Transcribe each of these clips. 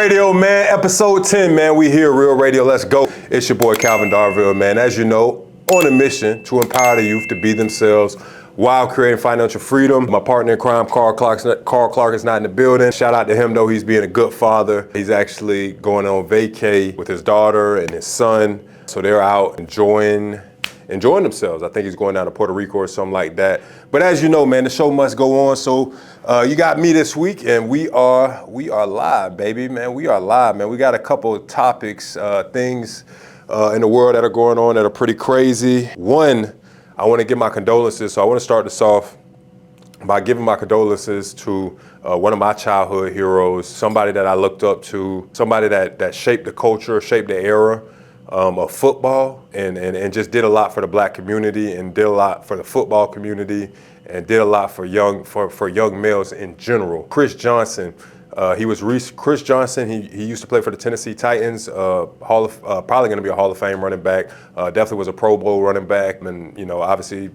Radio, man. Episode 10, man. We here, Real Radio. Let's go. It's your boy, Calvin Darville, man. As you know, on a mission to empower the youth to be themselves while creating financial freedom. My partner in crime, Carl Clark, is not in the building. Shout out to him, though. He's being a good father. He's actually going on vacay with his daughter and his son. So they're out enjoying themselves. I think he's going down to Puerto Rico or something like that. But as you know, man, the show must go on. So you got me this week, and we are live, baby, man. We are live, man. We got a couple of topics, things in the world that are going on that are pretty crazy. One, I want to give my condolences. So I want to start this off by giving my condolences to one of my childhood heroes, somebody that I looked up to, somebody that shaped the culture, shaped the era of football, and just did a lot for the black community, and did a lot for the football community, and did a lot for young males in general. Chris Johnson. Chris Johnson. He used to play for the Tennessee Titans. Probably going to be a Hall of Fame running back. Definitely was a Pro Bowl running back, and obviously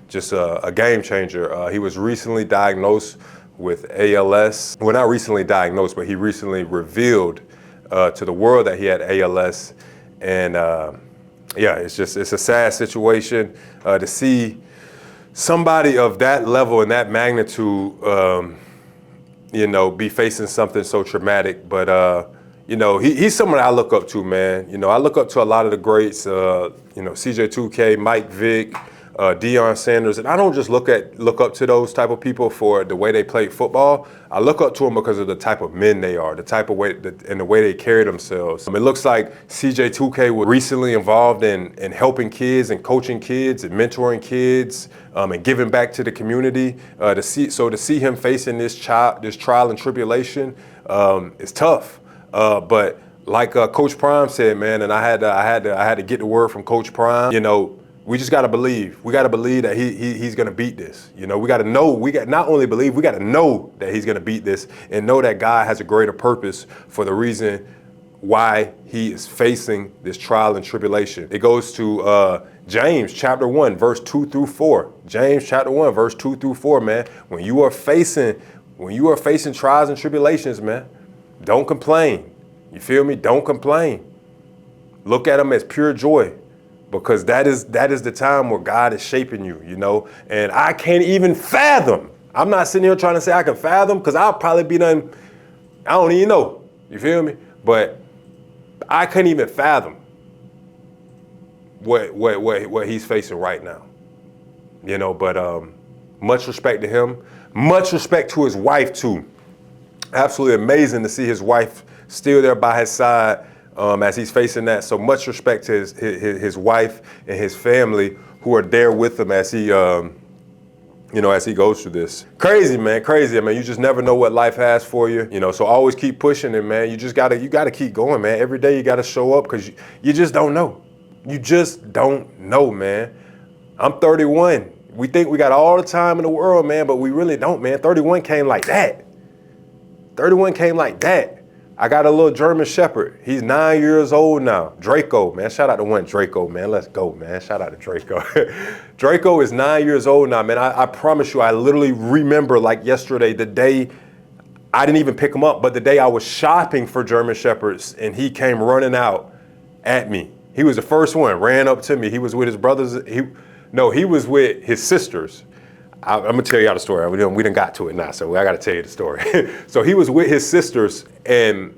just a game changer. He was recently diagnosed with ALS. Well, not recently diagnosed, but he recently revealed to the world that he had ALS. And it's a sad situation to see somebody of that level and that magnitude, be facing something so traumatic. But he's someone I look up to, man. I look up to a lot of the greats, CJ2K, Mike Vick, Deion Sanders, and I don't just look up to those type of people for the way they play football. I look up to them because of the type of men they are, the type of way and the way they carry themselves. It looks like CJ2K was recently involved in helping kids and coaching kids and mentoring kids and giving back to the community. To see him facing this trial and tribulation is tough. But like Coach Prime said, man, and I had to get the word from Coach Prime. We just gotta believe. We gotta believe that he's gonna beat this. We gotta know. We got not only believe. We gotta know that he's gonna beat this, and know that God has a greater purpose for the reason why he is facing this trial and tribulation. It goes to James chapter 1, verse 2 through 4. James chapter 1, verse 2 through 4. Man, when you are facing trials and tribulations, man, don't complain. You feel me? Don't complain. Look at them as pure joy. Because that is the time where God is shaping you, and I can't even fathom. I'm not sitting here trying to say I can fathom, because I'll probably be done. I don't even know. You feel me? But I couldn't even fathom what he's facing right now. But much respect to him. Much respect to his wife too. Absolutely amazing to see his wife still there by his side. As he's facing that. So much respect to his wife and his family who are there with him as he, as he goes through this. Crazy, man, crazy. You just never know what life has for you. So always keep pushing it, man. You gotta keep going, man. Every day you gotta show up, because you just don't know. You just don't know, man. I'm 31. We think we got all the time in the world, man, but we really don't, man. 31 came like that. 31 came like that. I got a little German Shepherd. He's 9 years old now. Draco, man. Shout out to one Draco, man. Let's go, man. Shout out to Draco. Draco is 9 years old now, man. I promise you, I literally remember like yesterday, the day I didn't even pick him up, but the day I was shopping for German Shepherds and he came running out at me. He was the first one, ran up to me. He was with his brothers. He was with his sisters. I'm gonna tell you all the story. We done got to it now, so I gotta tell you the story. So he was with his sisters, and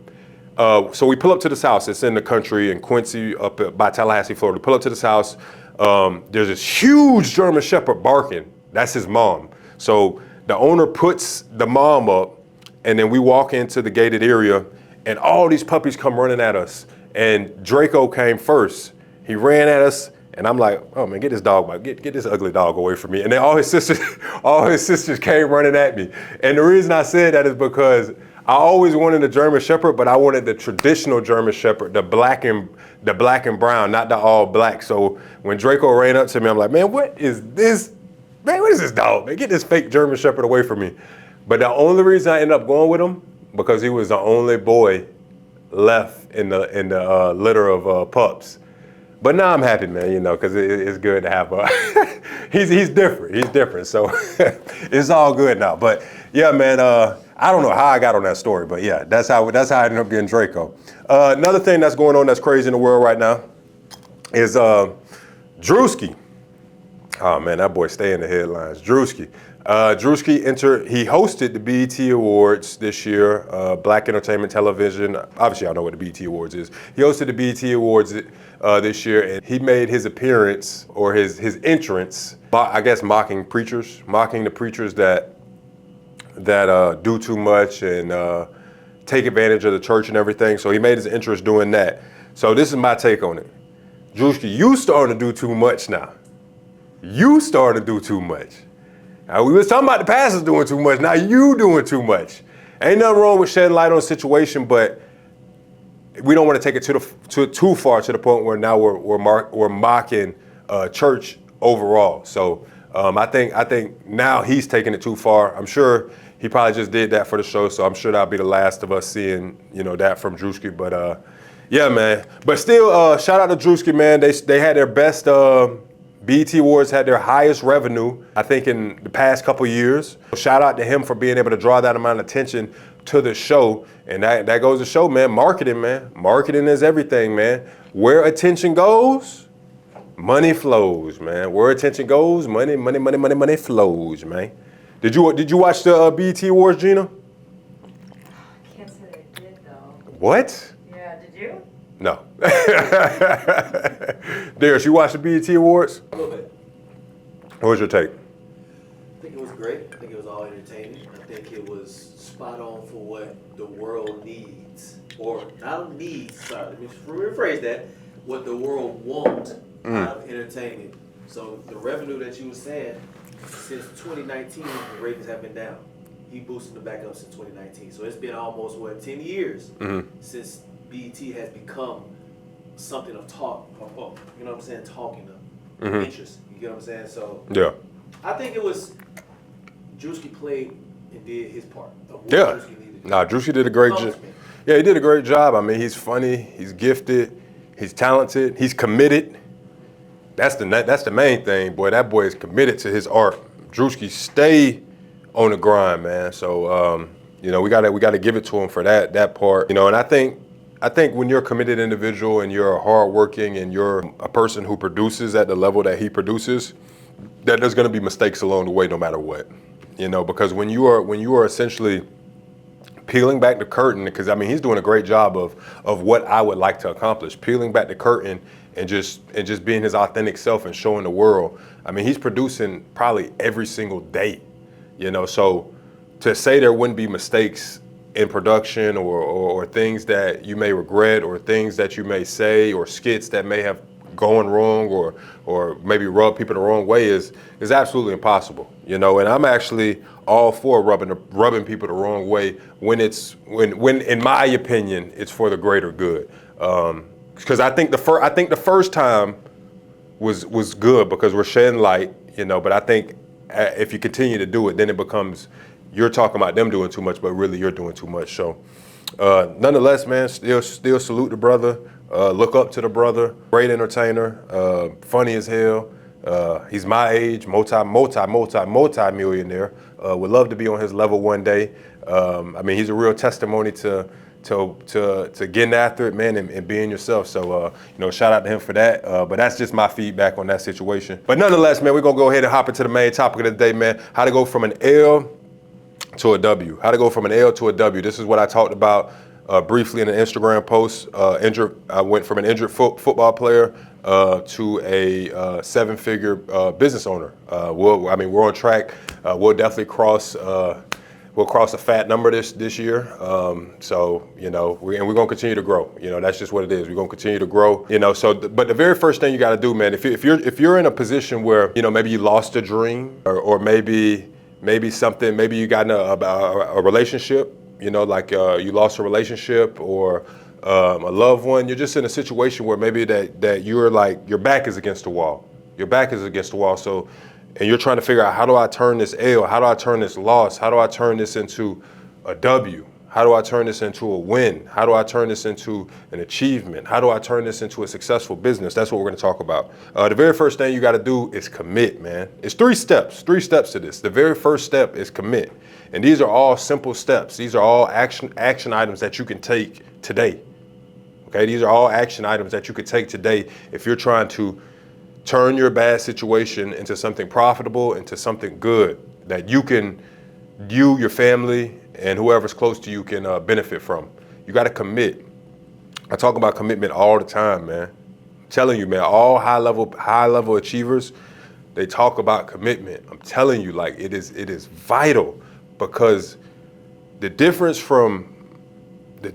so we pull up to this house. It's in the country in Quincy, up by Tallahassee, Florida. We pull up to this house. There's this huge German Shepherd barking. That's his mom. So the owner puts the mom up, and then we walk into the gated area, and all these puppies come running at us. And Draco came first. He ran at us. And I'm like, oh man, get this dog, get this ugly dog away from me. And then all his sisters came running at me. And the reason I said that is because I always wanted a German Shepherd, but I wanted the traditional German Shepherd, the black and brown, not the all black. So when Draco ran up to me, I'm like, man, what is this? Man, what is this dog? Man, get this fake German Shepherd away from me. But the only reason I ended up going with him, because he was the only boy left in the litter of pups. But now I'm happy, man, because it's good to have he's different. He's different. So it's all good now. But yeah, man, I don't know how I got on that story, but yeah, that's how I ended up getting Draco. Another thing that's going on that's crazy in the world right now is Drewski. Oh man, that boy stay in the headlines. Drewski. He hosted the BET Awards this year, Black Entertainment Television. Obviously, I know what the BET Awards is. He hosted the BET Awards this year, and he made his appearance, or his entrance, I guess mocking the preachers that do too much and take advantage of the church and everything. So he made his entrance doing that. So this is my take on it. Drewski, you starting to do too much now. You starting to do too much. Now, we was talking about the pastors doing too much. Now you doing too much. Ain't nothing wrong with shedding light on the situation, but we don't want to take it too far to the point where now we're mocking church overall. So I think now he's taking it too far. I'm sure he probably just did that for the show, so I'm sure that'll be the last of us seeing that from Drewski. But yeah, man. But still, shout out to Drewski, man. They had their best. BET Awards had their highest revenue, I think, in the past couple years. Shout out to him for being able to draw that amount of attention to the show. And that goes to show, man, marketing, man. Marketing is everything, man. Where attention goes, money flows, man. Where attention goes, money flows, man. Did you watch the BET Awards, Gina? I can't say that I did, though. What? Yeah, did you? No. Darius, you watched the BET Awards? A little bit. What was your take? I think it was great. I think it was all entertaining. I think it was spot on for what the world needs. Or not needs, sorry, let me rephrase that. What the world wants out of entertainment. So the revenue that you were saying, since 2019, the ratings have been down. He boosted them back up since 2019. So it's been almost, 10 years since BET has become something of talk, you know what I'm saying, talking of interest. You get what I'm saying? So yeah, I think it was Drewski played and did his part. Yeah. Drewski did a great job. Yeah, he did a great job. I mean, he's funny, he's gifted, he's talented, he's committed. That's the main thing, boy. That boy is committed to his art. Drewski stay on the grind, man. So we gotta give it to him for that part. And I think when you're a committed individual and you're hardworking and you're a person who produces at the level that he produces, that there's going to be mistakes along the way no matter what. Because when you are essentially peeling back the curtain, because I mean he's doing a great job of what I would like to accomplish, peeling back the curtain and just being his authentic self and showing the world. I mean he's producing probably every single day. So to say there wouldn't be mistakes in production or things that you may regret or things that you may say or skits that may have gone wrong or maybe rub people the wrong way is absolutely impossible. And I'm actually all for rubbing people the wrong way when in my opinion it's for the greater good. Because I think the first time was good because we're shedding light, but I think if you continue to do it, then it becomes you're talking about them doing too much, but really you're doing too much. So nonetheless, man, still salute the brother. Look up to the brother. Great entertainer. Funny as hell. He's my age. Multi-millionaire. Would love to be on his level one day. I mean, he's a real testimony to getting after it, man, and being yourself. So, shout out to him for that. But that's just my feedback on that situation. But nonetheless, man, we're going to go ahead and hop into the main topic of the day, man. How to go from an L to a W. How to go from an L to a W. This is what I talked about briefly in an Instagram post. I went from an injured football player to a seven-figure business owner. We're on track. We'll definitely cross a fat number this year. So we're going to continue to grow. That's just what it is. We're going to continue to grow. But the very first thing you got to do, man, if you're in a position where maybe you lost a dream or maybe something, maybe you got in a relationship, you lost a relationship or a loved one, you're just in a situation where maybe that you're like, your back is against the wall. Your back is against the wall. So, and you're trying to figure out, how do I turn this L? How do I turn this loss? How do I turn this into a W? How do I turn this into a win? How do I turn this into an achievement? How do I turn this into a successful business? That's what we're gonna talk about. The very first thing you gotta do is commit, man. It's three steps to this. The very first step is commit. And these are all simple steps. These are all action items that you can take today. Okay, these are all action items that you could take today if you're trying to turn your bad situation into something profitable, into something good that you, your family, and whoever's close to you can benefit from. You got to commit. I talk about commitment all the time, man. I'm telling you, man, all high level achievers, they talk about commitment. I'm telling you, like it is vital, because the difference from the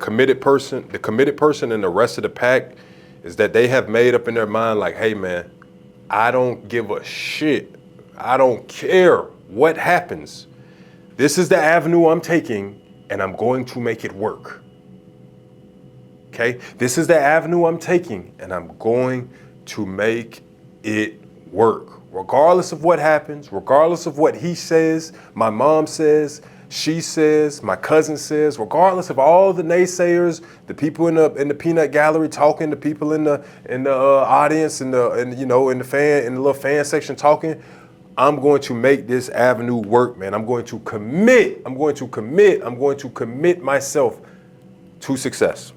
committed person and the rest of the pack is that they have made up in their mind like, hey man, I don't give a shit. I don't care what happens. This is the avenue I'm taking, and I'm going to make it work. Okay? This is the avenue I'm taking, and I'm going to make it work. Regardless of what happens, regardless of what he says, my mom says, she says, my cousin says, regardless of all the naysayers, the people in the peanut gallery talking, the people in the audience, in the little fan section talking, I'm going to make this avenue work, man. I'm going to commit myself to success.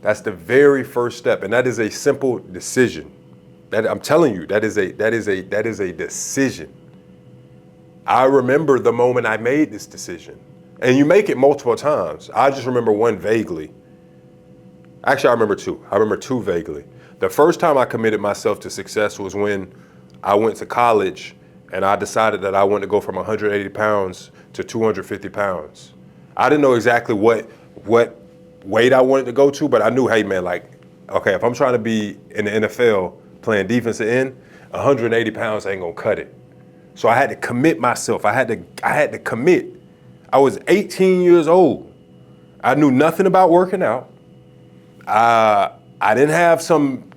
That's the very first step, and that is a simple decision. That I'm telling you, that is a decision. I remember the moment I made this decision, and you make it multiple times. I just remember one vaguely. Actually, I remember two. I remember two vaguely. The first time I committed myself to success was when I went to college and I decided that I wanted to go from 180 pounds to 250 pounds. I didn't know exactly what weight I wanted to go to, but I knew, hey man, like, okay, if I'm trying to be in the NFL playing defensive end, 180 pounds ain't gonna cut it. So I had to commit myself. I had to commit. I was 18 years old. I knew nothing about working out. I didn't have some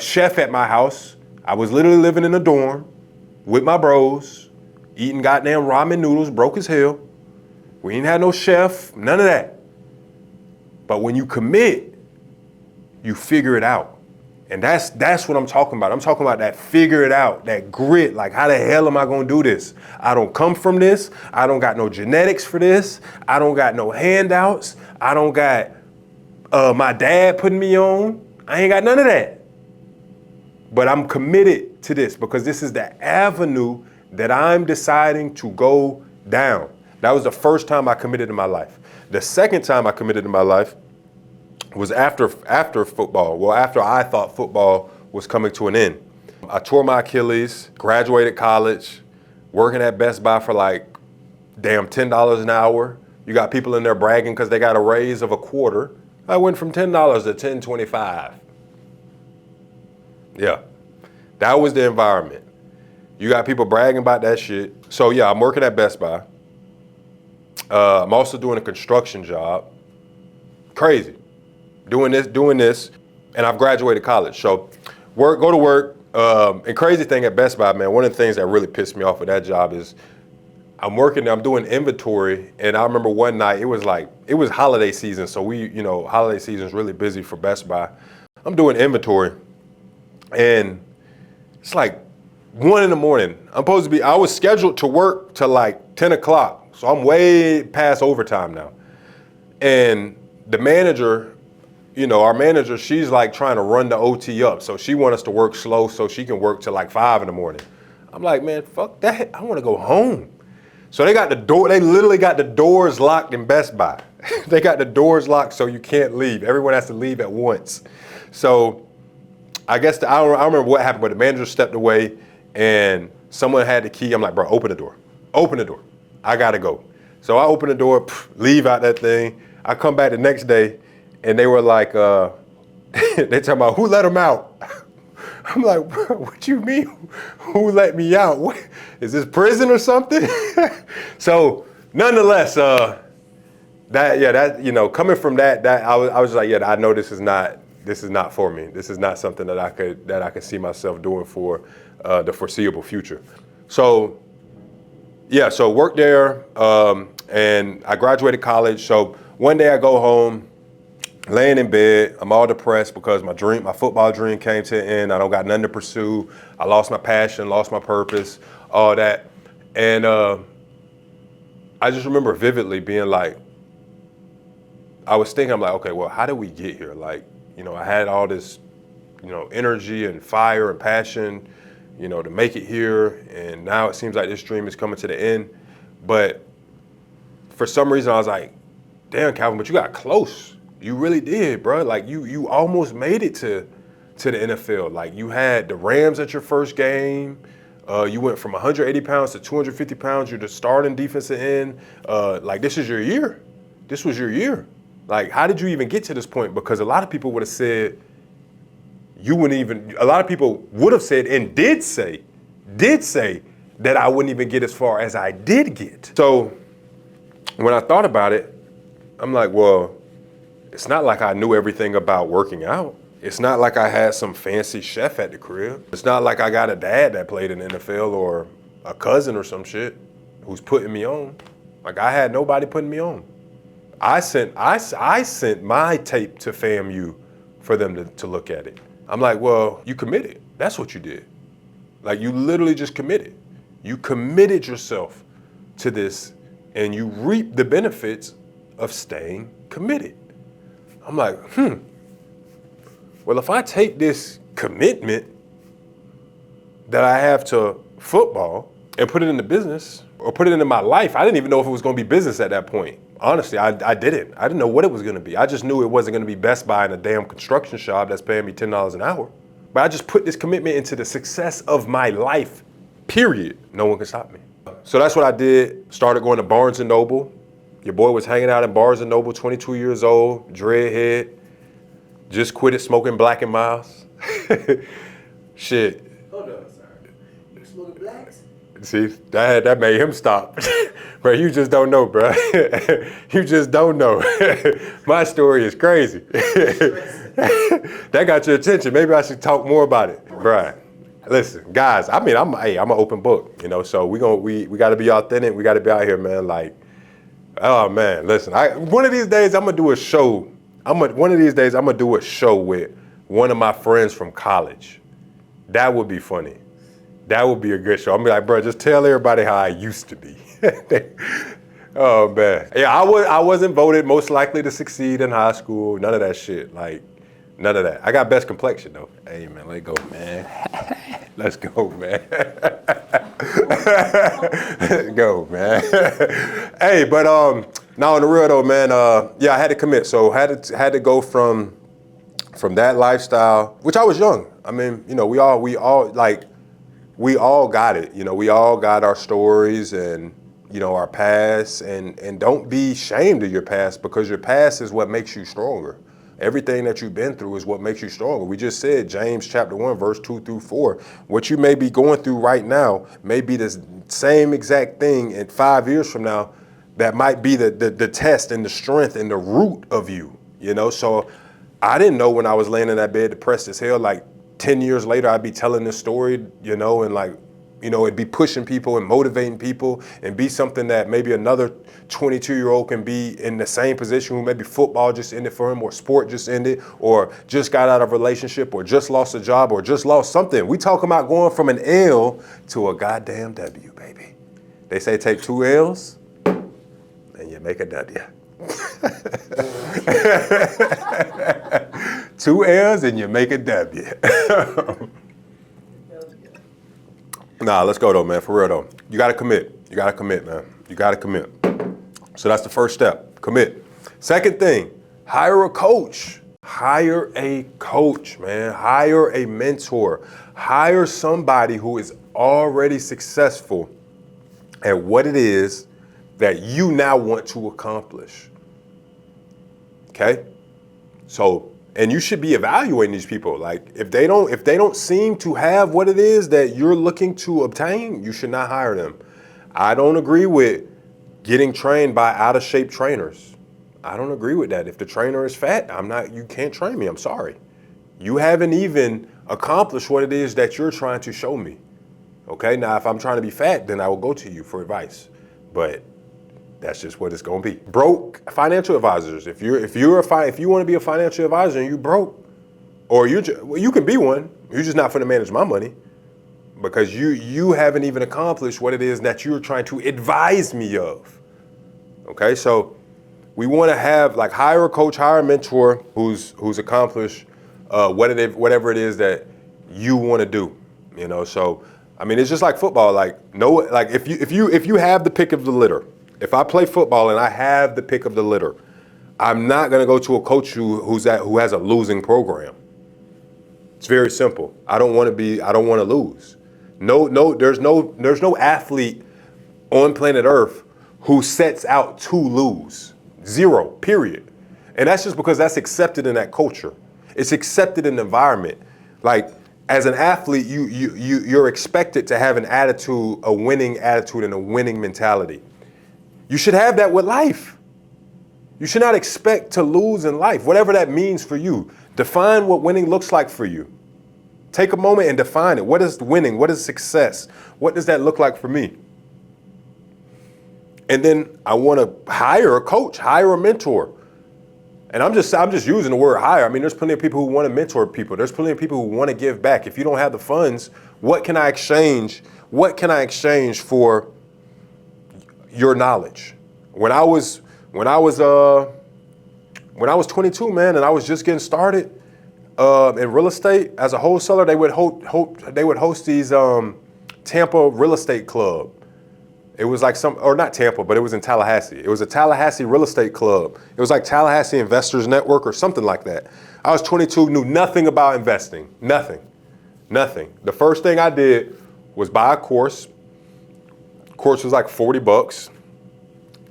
chef at my house. I was literally living in a dorm with my bros, eating goddamn ramen noodles, broke as hell. We ain't had no chef, none of that. But when you commit, you figure it out. And that's what I'm talking about. I'm talking about that figure it out, that grit. Like, how the hell am I gonna do this? I don't come from this. I don't got no genetics for this. I don't got no handouts. I don't got my dad putting me on. I ain't got none of that. But I'm committed to this because this is the avenue that I'm deciding to go down. That was the first time I committed in my life. The second time I committed in my life was after football. Well, after I thought football was coming to an end. I tore my Achilles, graduated college, working at Best Buy for like, damn, $10 an hour. You got people in there bragging because they got a raise of a quarter. I went from $10 to $10.25. Yeah, that was the environment. You got people bragging about that shit. So yeah, I'm working at Best Buy. I'm also doing a construction job. Crazy. Doing this, and I've graduated college. So go to work. And crazy thing at Best Buy, man, one of the things that really pissed me off with that job is I'm working there, I'm doing inventory, and I remember one night, it was holiday season, so holiday season is really busy for Best Buy. I'm doing inventory, and it's like 1 a.m. I was scheduled to work till like 10 o'clock, so I'm way past overtime now. And the manager, our manager, she's like trying to run the OT up. So she wants us to work slow so she can work till like 5 a.m. I'm like, man, fuck that. I want to go home. So they literally got the doors locked in Best Buy. They got the doors locked so you can't leave. Everyone has to leave at once. So I guess I don't remember what happened, but the manager stepped away and someone had the key. I'm like, bro, open the door. Open the door. I got to go. So I open the door, leave out that thing. I come back the next day, and they were like, they talking about who let him out. I'm like, what you mean? Who let me out? What, is this prison or something? So nonetheless, coming from that I was like, yeah, I know this is not for me. This is not something that I could see myself doing for the foreseeable future. So Yeah, so worked there, and I graduated college. So one day I go home, laying in bed, I'm all depressed because my football dream came to an end. I don't got nothing to pursue. I lost my passion, lost my purpose, all that. And I just remember vividly being like, I was thinking, I'm like, okay, well, how did we get here? Like, I had all this, energy and fire and passion, to make it here. And now it seems like this dream is coming to the end. But for some reason I was like, damn, Calvin, but you got close. You really did, bro. Like you almost made it to the NFL. Like you had the Rams at your first game. You went from 180 pounds to 250 pounds. You're the starting defensive end. Like this is your year. This was your year. Like how did you even get to this point? Because a lot of people would have said a lot of people would have said and did say that I wouldn't even get as far as I did get. So when I thought about it, I'm like, well, it's not like I knew everything about working out. It's not like I had some fancy chef at the crib. It's not like I got a dad that played in the NFL or a cousin or some shit who's putting me on. Like I had nobody putting me on. I sent my tape to FAMU for them to look at it. I'm like, well, you committed. That's what you did. Like you literally just committed. You committed yourself to this and you reap the benefits of staying committed. I'm like, well, if I take this commitment that I have to football and put it into business or put it into my life, I didn't even know if it was going to be business at that point. Honestly, I didn't. I didn't know what it was going to be. I just knew it wasn't going to be Best Buy in a damn construction shop that's paying me $10 an hour. But I just put this commitment into the success of my life, period. No one can stop me. So that's what I did. Started going to Barnes & Noble. Your boy was hanging out in Barnes & Noble, 22 years old, dreadhead. Just quit it smoking Black & Miles. Shit. Hold on, sir. You smoking blacks? See, that made him stop. Bro, you just don't know, bro. You just don't know. My story is crazy. That got your attention. Maybe I should talk more about it. Bro, listen, guys, I'm an open book, so we got to be authentic. We got to be out here, man. Like, oh, man, listen, one of these days I'm going to do a show. One of these days I'm going to do a show with one of my friends from college. That would be funny. That would be a good show. I'm be like, bro, just tell everybody how I used to be. Oh man, yeah, I wasn't voted most likely to succeed in high school. None of that shit. Like, none of that. I got best complexion though. Hey man, let's go, man. Let's go, man. Let's go, man. Hey, but now on the real though, man. Yeah, I had to commit. So had to go from that lifestyle, which I was young. I mean, we all got it. We all got our stories and, our past, and don't be ashamed of your past because your past is what makes you stronger. Everything that you've been through is what makes you stronger. We just said, James chapter 1, verse 2-4, what you may be going through right now may be the same exact thing in 5 years from now that might be the test and the strength and the root of you, So I didn't know when I was laying in that bed depressed as hell, like 10 years later, I'd be telling this story, and like, it'd be pushing people and motivating people and be something that maybe another 22-year-old can be in the same position who maybe football just ended for him or sport just ended or just got out of a relationship or just lost a job or just lost something. We talking about going from an L to a goddamn W, baby. They say take 2 L's and you make a W. 2 L's and you make a W. Nah, let's go though, man. For real though. You gotta commit. You gotta commit, man. You gotta commit. So that's the first step. Commit. Second thing, hire a coach. Hire a coach, man. Hire a mentor. Hire somebody who is already successful at what it is that you now want to accomplish. Okay? So, and you should be evaluating these people. Like if they don't seem to have what it is that you're looking to obtain, you should not hire them. I don't agree with getting trained by out of shape trainers. I don't agree with that. If the trainer is fat, you can't train me. I'm sorry. You haven't even accomplished what it is that you're trying to show me. Okay, now if I'm trying to be fat, then I will go to you for advice. but that's just what it's gonna be. Broke financial advisors. If you want to be a financial advisor and you broke, or you can be one, you're just not going to manage my money, because you haven't even accomplished what it is that you're trying to advise me of. Okay, so we want to have, like, hire a coach, hire a mentor who's accomplished whatever it is that you want to do. You know, so I mean, it's just like football. Like, if you have the pick of the litter, if I play football and I have the pick of the litter, I'm not going to go to a coach who has a losing program. It's very simple. I don't want to lose. No, there's no athlete on planet Earth who sets out to lose. Zero, period. And that's just because that's accepted in that culture. It's accepted in the environment. Like, as an athlete, you're expected to have an attitude, a winning attitude and a winning mentality. You should have that with life. You should not expect to lose in life, whatever that means for you. Define what winning looks like for you. Take a moment and define it. What is winning? What is success? What does that look like for me? And then I want to hire a coach, hire a mentor. And I'm just using the word hire. I mean, there's plenty of people who want to mentor people. There's plenty of people who want to give back. If you don't have the funds, what can I exchange? What can I exchange for your knowledge? When I was 22, man, and I was just getting started in real estate as a wholesaler, they would host these Tampa real estate club. It was like not Tampa, but it was in Tallahassee. It was a Tallahassee real estate club. It was like Tallahassee Investors Network or something like that. I was 22, knew nothing about investing, nothing. The first thing I did was buy a course. Course was like $40.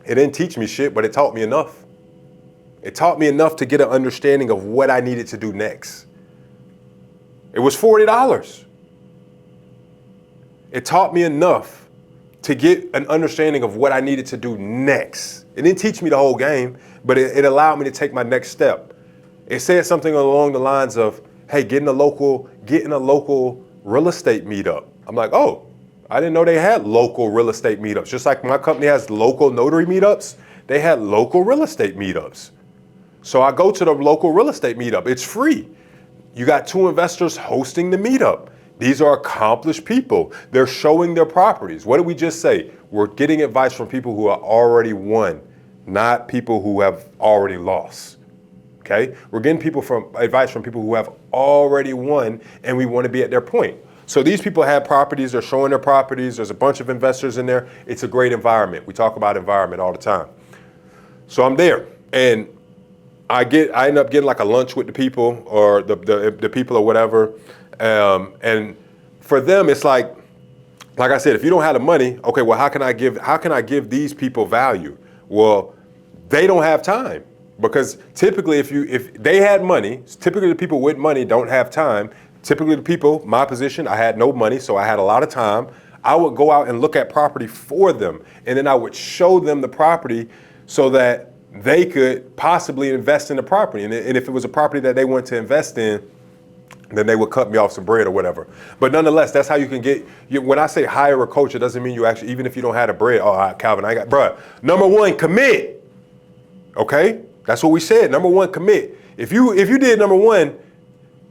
It didn't teach me shit, but it taught me enough. It taught me enough to get an understanding of what I needed to do next. It was $40. It taught me enough to get an understanding of what I needed to do next. It didn't teach me the whole game, but it allowed me to take my next step. It said something along the lines of, hey, get in a local real estate meetup. I'm like, oh, I didn't know they had local real estate meetups. Just like my company has local notary meetups, they had local real estate meetups. So I go to the local real estate meetup. It's free. You got 2 investors hosting the meetup. These are accomplished people. They're showing their properties. What did we just say? We're getting advice from people who are already won, not people who have already lost. Okay? We're getting advice from people who have already won, and we want to be at their point. So these people have properties. They're showing their properties. There's a bunch of investors in there. It's a great environment. We talk about environment all the time. So I'm there, and I end up getting like a lunch with the people or the people or whatever. And for them, it's like I said, if you don't have the money, okay, well, how can I give these people value? Well, they don't have time, because typically if they had money, typically the people with money don't have time. Typically the people, my position, I had no money, so I had a lot of time. I would go out and look at property for them, and then I would show them the property so that they could possibly invest in the property. And if it was a property that they wanted to invest in, then they would cut me off some bread or whatever. But nonetheless, that's how you can get, when I say hire a coach, it doesn't mean you actually, even if you don't have the bread, Calvin, I got, bruh, number 1, commit. Okay? That's what we said. Number 1, commit. If you did number 1,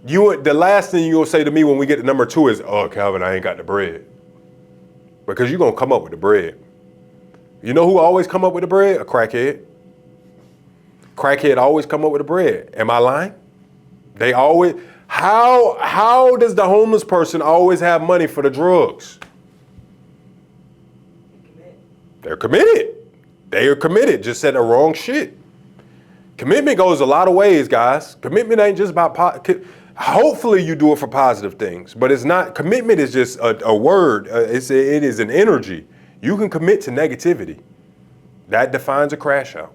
the last thing you'll say to me when we get to number 2 is, oh, Calvin, I ain't got the bread. Because you're going to come up with the bread. You know who always come up with the bread? A crackhead. Crackhead always come up with the bread. Am I lying? They always, how does the homeless person always have money for the drugs? They're committed. They are committed, just said the wrong shit. Commitment goes a lot of ways, guys. Commitment ain't just about, hopefully you do it for positive things, but it's not, commitment is just a word. It is an energy. You can commit to negativity. That defines a crash out.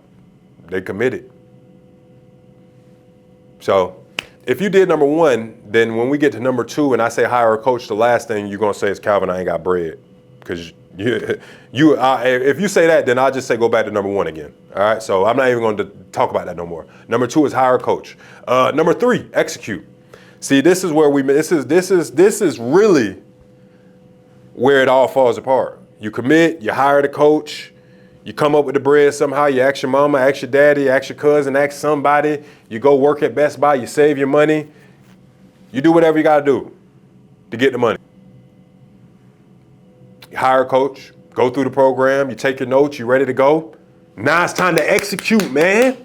They committed. So if you did number 1, then when we get to number 2 and I say hire a coach, the last thing you're going to say is, Calvin, I ain't got bread. Because if you say that, then I'll just say go back to number 1 again. All right, so I'm not even going to talk about that no more. Number 2 is hire a coach. Number 3, execute. See, this is where this is really where it all falls apart. You commit, you hire the coach, You come up with the bread somehow. You ask your mama, ask your daddy, ask your cousin, ask somebody. You go work at Best Buy. You save your money. You do whatever you got to do to get the money. You hire a coach. Go through the program. You take your notes. You ready to go. Now it's time to execute, man.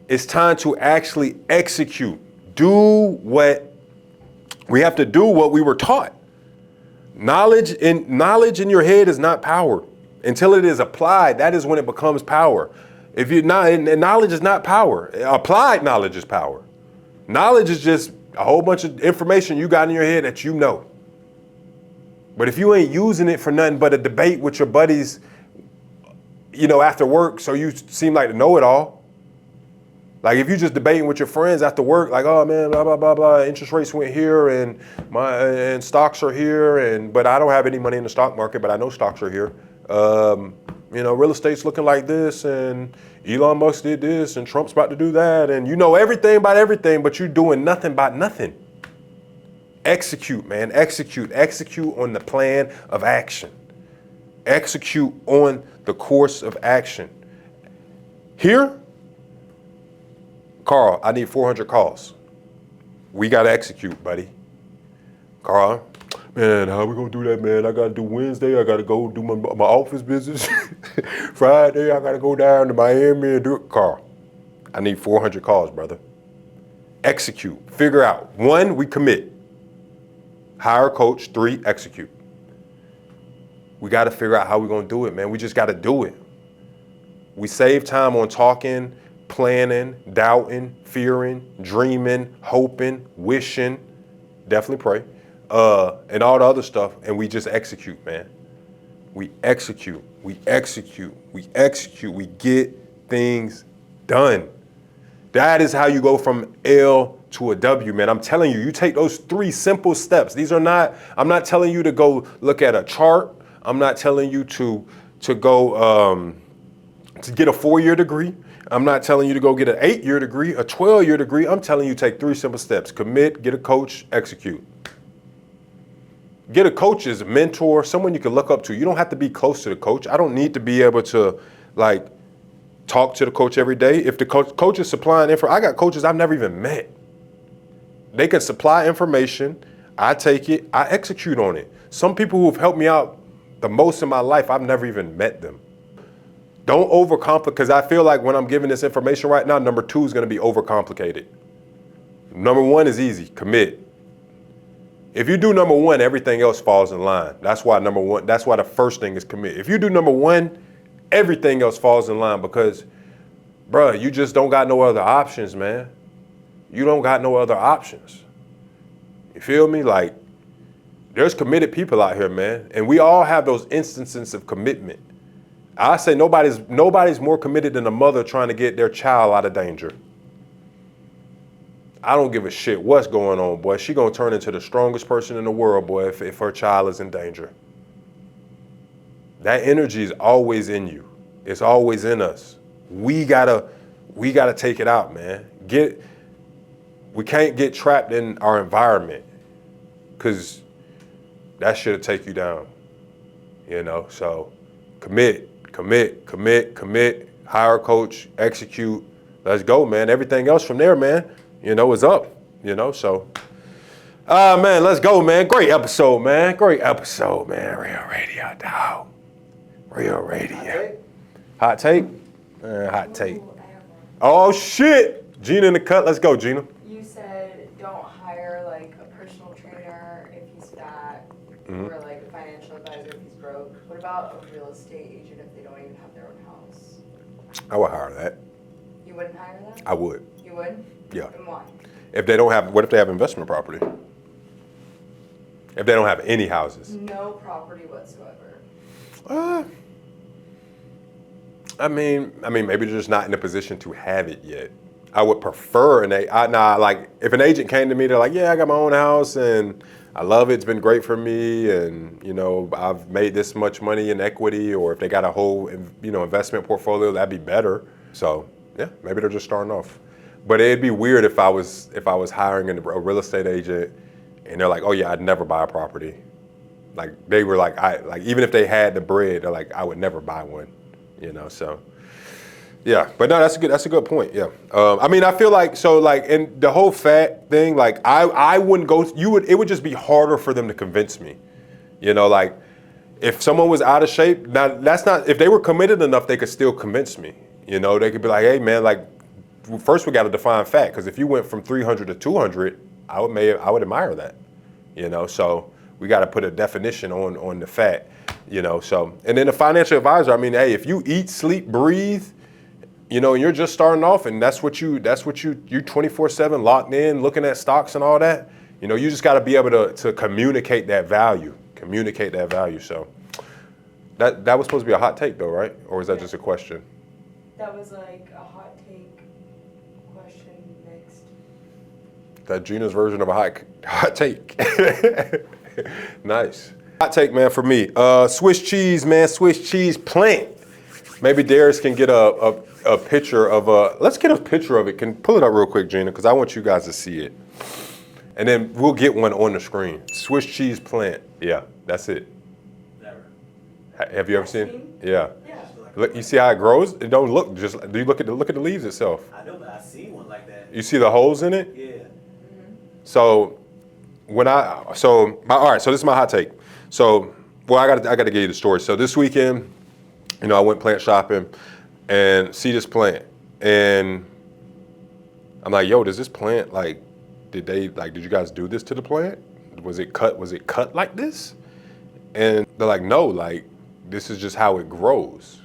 It's time to actually execute. We have to do what we were taught. Knowledge in your head is not power. Until it is applied, that is when it becomes power. If you're not, and knowledge is not power. Applied knowledge is power. Knowledge is just a whole bunch of information you got in your head that you know. But if you ain't using it for nothing but a debate with your buddies, after work, so you seem like the know-it-all. Like if you just debating with your friends after work, like, oh man, blah, blah, blah, blah, interest rates went here and stocks are here, but I don't have any money in the stock market, but I know stocks are here. Real estate's looking like this, and Elon Musk did this, and Trump's about to do that, and you know everything about everything, but you're doing nothing about nothing. Execute, man, execute on the plan of action. Execute on the course of action. Here, Carl, I need 400 calls. We got to execute, buddy. Carl, man, how we going to do that, man? I got to do Wednesday. I got to go do my office business. Friday, I got to go down to Miami and do it. Carl, I need 400 calls, brother. Execute. Figure out. 1, we commit. Hire a coach. 3, execute. We got to figure out how we're going to do it, man. We just got to do it. We save time on talking, planning, doubting, fearing, dreaming, hoping, wishing, definitely pray, and all the other stuff, and we just execute, man. We execute, we get things done. That is how you go from L to a W, man. I'm telling you, you take those 3 simple steps. I'm not telling you to go look at a chart. I'm not telling you to go to get a 4-year degree. I'm not telling you to go get an 8-year degree, a 12-year degree. I'm telling you take 3 simple steps. Commit, get a coach, execute. Get a coach as a mentor, someone you can look up to. You don't have to be close to the coach. I don't need to be able to talk to the coach every day. If the coach is supplying info, I got coaches I've never even met. They can supply information. I take it, I execute on it. Some people who've helped me out the most in my life, I've never even met them. Don't overcomplicate, because I feel like when I'm giving this information right now, number 2 is going to be overcomplicated. Number 1 is easy, commit. If you do number 1, everything else falls in line. That's why the first thing is commit. If you do number 1, everything else falls in line because, bruh, you just don't got no other options, man. You don't got no other options. You feel me? Like, there's committed people out here, man. And we all have those instances of commitment. I say nobody's more committed than a mother trying to get their child out of danger. I don't give a shit what's going on, boy. She gonna turn into the strongest person in the world, boy, if her child is in danger. That energy is always in you. It's always in us. We gotta take it out, man. We can't get trapped in our environment, because that shit'll take you down. So commit. Hire a coach, execute. Let's go, man. Everything else from there, man, is up. So man, let's go, man. Great episode, man. Real radio, dog. Real radio. Hot take? Hot take. Ooh, I have one. Oh shit! Gina in the cut. Let's go, Gina. You said don't hire a personal trainer if he's fat, or a financial advisor if he's broke. What about a real estate agent if they don't even have their own house? I would hire that. You wouldn't hire that? I would. You would? Yeah. And why? What if they have investment property? If they don't have any houses? No property whatsoever. I mean, maybe they're just not in a position to have it yet. I would prefer if an agent came to me, they're like, yeah, I got my own house and I love it. It's been great for me, and I've made this much money in equity. Or if they got a whole investment portfolio, that'd be better. So yeah, maybe they're just starting off. But it'd be weird if I was hiring a real estate agent and they're like, oh yeah, I'd never buy a property. Like they were like, even if they had the bread, they're like, I would never buy one, so. Yeah, but no, that's a good point. Yeah, I mean, I feel like in the whole fat thing, like I wouldn't go. It would just be harder for them to convince me. Like if someone was out of shape, now that's not. If they were committed enough, they could still convince me. They could be like, hey man, like first we got to define fat, because if you went from 300 to 200, I would admire that. So we got to put a definition on the fat. So and then the financial advisor. I mean, hey, if you eat, sleep, breathe. And you're just starting off, and you're 24/7 locked in, looking at stocks and all that. You just got to be able to communicate that value. So that was supposed to be a hot take, though, right? Or was that just a question? That was like a hot take question mixed. That Gina's version of a hot take. Nice. Hot take, man, for me. Swiss cheese, man. Swiss cheese plant. Maybe Darius can get a picture of let's get a picture of it. Can pull it up real quick, Gina, because I want you guys to see it. And then we'll get one on the screen. Swiss cheese plant. Yeah, that's it. Never. Have you ever seen it? Yeah. Yeah. Look, you see how it grows? It don't look just. Do you look at the leaves itself? I know, but I seen one like that. You see the holes in it? Yeah. So all right. So this is my hot take. So I got to give you the story. So this weekend, I went plant shopping and see this plant, and I'm like, yo, does this plant did you guys do this to the plant? Was it cut like this? And they're like, no, this is just how it grows.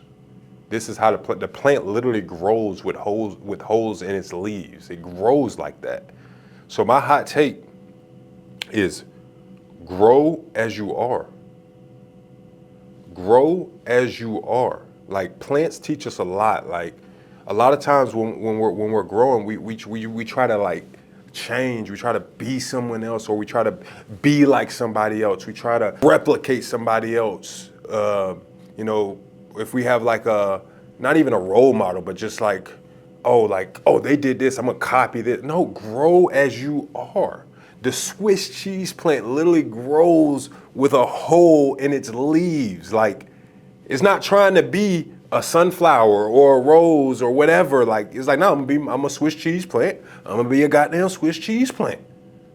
This is how the plant literally grows with holes in its leaves. It grows like that. So my hot take is grow as you are. Grow as you are. Like plants teach us a lot. Like a lot of times when we're growing, we try to change. We try to be someone else, or we try to be like somebody else. We try to replicate somebody else. If we have not even a role model, but just they did this, I'm gonna copy this. No, grow as you are. The Swiss cheese plant literally grows with a hole in its leaves. It's not trying to be a sunflower or a rose or whatever. It's like, no, I'm a Swiss cheese plant. I'm gonna be a goddamn Swiss cheese plant.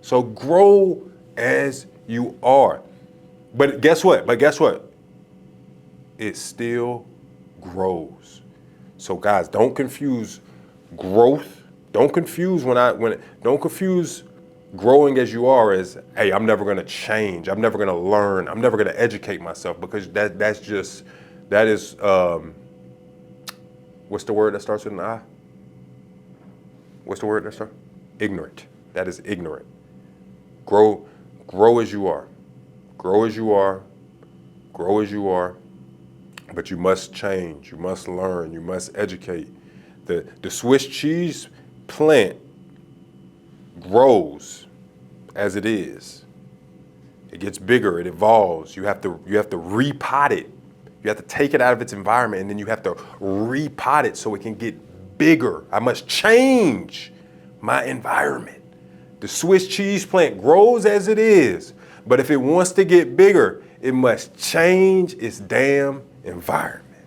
So grow as you are. But guess what? It still grows. So guys, don't confuse growth. Don't confuse growing as you are as, hey, I'm never gonna change. I'm never gonna learn. I'm never gonna educate myself, because that is what's the word that starts with an I? What's the word that starts? Ignorant. That is ignorant. Grow as you are. Grow as you are. Grow as you are. But you must change. You must learn. You must educate. The Swiss cheese plant grows as it is. It gets bigger. It evolves. You have to repot it. You have to take it out of its environment, and then you have to repot it so it can get bigger. I must change my environment. The Swiss cheese plant grows as it is, but if it wants to get bigger, it must change its damn environment.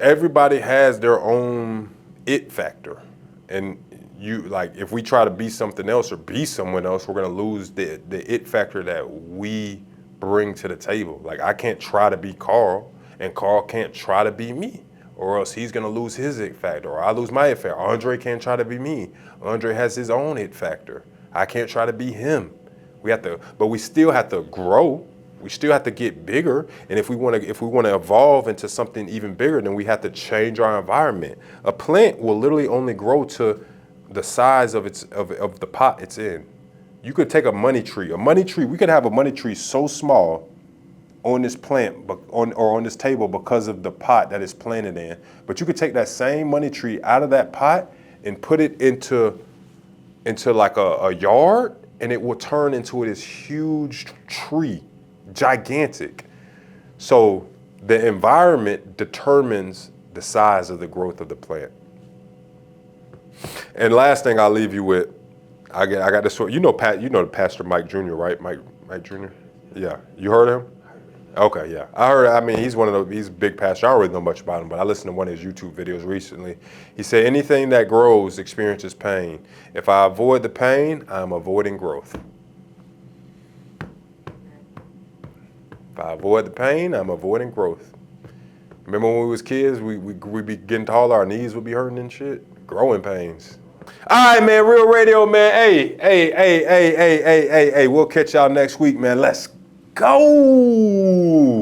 Everybody has their own it factor, and if we try to be something else or be someone else, we're gonna lose the it factor that we bring to the table. I can't try to be Carl, and Carl can't try to be me, or else he's gonna lose his it factor, or I lose my it factor. Andre can't try to be me. Andre has his own it factor. I can't try to be him. But we still have to grow. We still have to get bigger, and if we want to evolve into something even bigger, then we have to change our environment. A plant will literally only grow to the size of the pot it's in. You could take a money tree. We could have a money tree so small on this plant, on this table, because of the pot that it's planted in. But you could take that same money tree out of that pot and put it into a yard, and it will turn into this huge tree, gigantic. So the environment determines the size of the growth of the plant. And last thing I'll leave you with, I got this. Pastor Mike Jr., right? Mike Jr. Yeah, you heard of him? Okay, yeah. I heard, I mean, he's he's a big pastor. I don't really know much about him, but I listened to one of his YouTube videos recently. He said, anything that grows experiences pain. If I avoid the pain, I'm avoiding growth. If I avoid the pain, I'm avoiding growth. Remember when we was kids, we'd be getting taller, our knees would be hurting and shit? Growing pains. All right, man, Real Radio, man. Hey, we'll catch y'all next week, man. Let's go.